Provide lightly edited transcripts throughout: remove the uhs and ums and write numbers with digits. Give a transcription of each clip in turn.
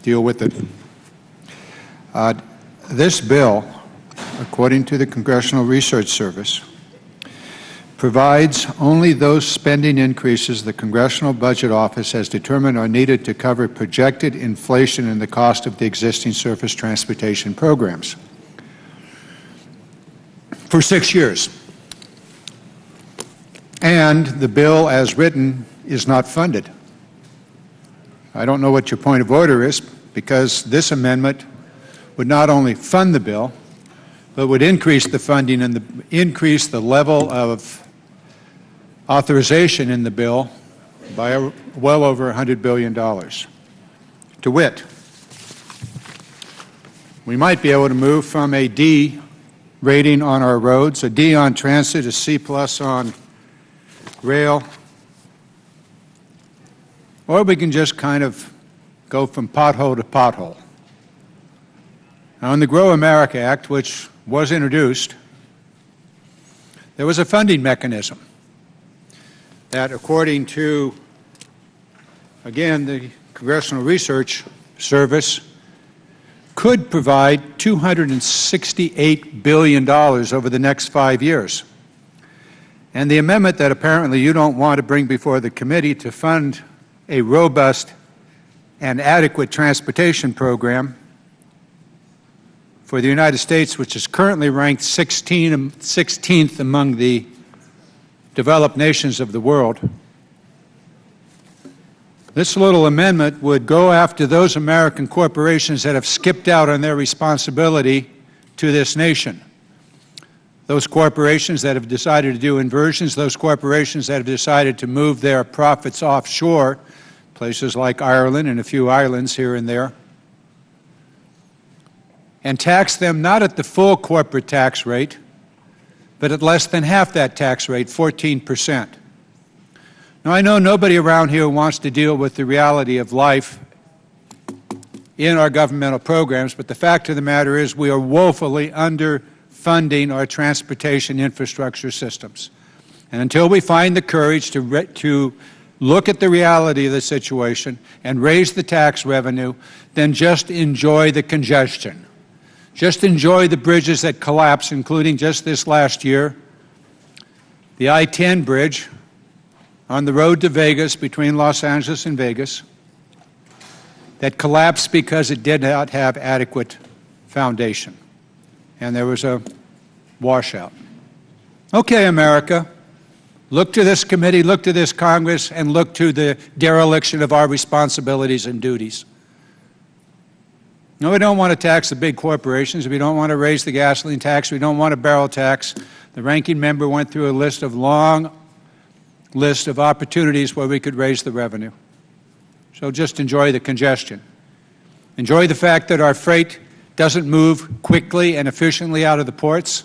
deal with it. This bill, according to the Congressional Research Service, provides only those spending increases the Congressional Budget Office has determined are needed to cover projected inflation in the cost of the existing surface transportation programs for 6 years. And the bill as written is not funded. I don't know what your point of order is, because this amendment would not only fund the bill, but would increase the funding and increase the level of authorization in the bill by well over $100 billion. To wit, we might be able to move from a D rating on our roads, a D on transit, a C+ on rail, or we can just kind of go from pothole to pothole. Now, in the Grow America Act, which was introduced, there was a funding mechanism that, according to, again, the Congressional Research Service, could provide $268 billion over the next 5 years. And the amendment that apparently you don't want to bring before the committee to fund a robust and adequate transportation program for the United States, which is currently ranked 16th among the developed nations of the world. This little amendment would go after those American corporations that have skipped out on their responsibility to this nation. Those corporations that have decided to do inversions, those corporations that have decided to move their profits offshore, places like Ireland and a few islands here and there, and tax them not at the full corporate tax rate, but at less than half that tax rate, 14%. Now, I know nobody around here wants to deal with the reality of life in our governmental programs, but the fact of the matter is we are woefully underfunding our transportation infrastructure systems. And until we find the courage to look at the reality of the situation and raise the tax revenue, then just enjoy the congestion. Just enjoy the bridges that collapse, including just this last year, the I-10 bridge on the road to Vegas, between Los Angeles and Vegas, that collapsed because it did not have adequate foundation, and there was a washout. Okay, America, look to this committee, look to this Congress, and look to the dereliction of our responsibilities and duties. No, we don't want to tax the big corporations. We don't want to raise the gasoline tax. We don't want a barrel tax. The ranking member went through a long list of opportunities where we could raise the revenue. So just enjoy the congestion. Enjoy the fact that our freight doesn't move quickly and efficiently out of the ports.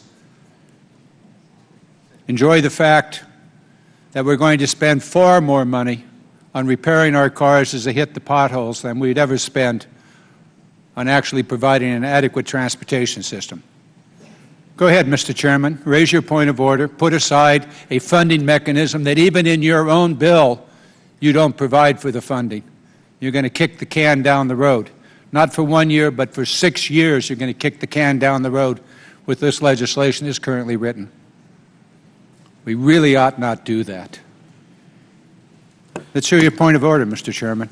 Enjoy the fact that we're going to spend far more money on repairing our cars as they hit the potholes than we'd ever spend on actually providing an adequate transportation system. Go ahead, Mr. Chairman, raise your point of order, put aside a funding mechanism that even in your own bill you don't provide for the funding. You're going to kick the can down the road. Not for 1 year, but for 6 years you're going to kick the can down the road with this legislation as currently written. We really ought not do that. Let's hear your point of order, Mr. Chairman.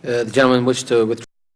The gentleman wishes to withdraw.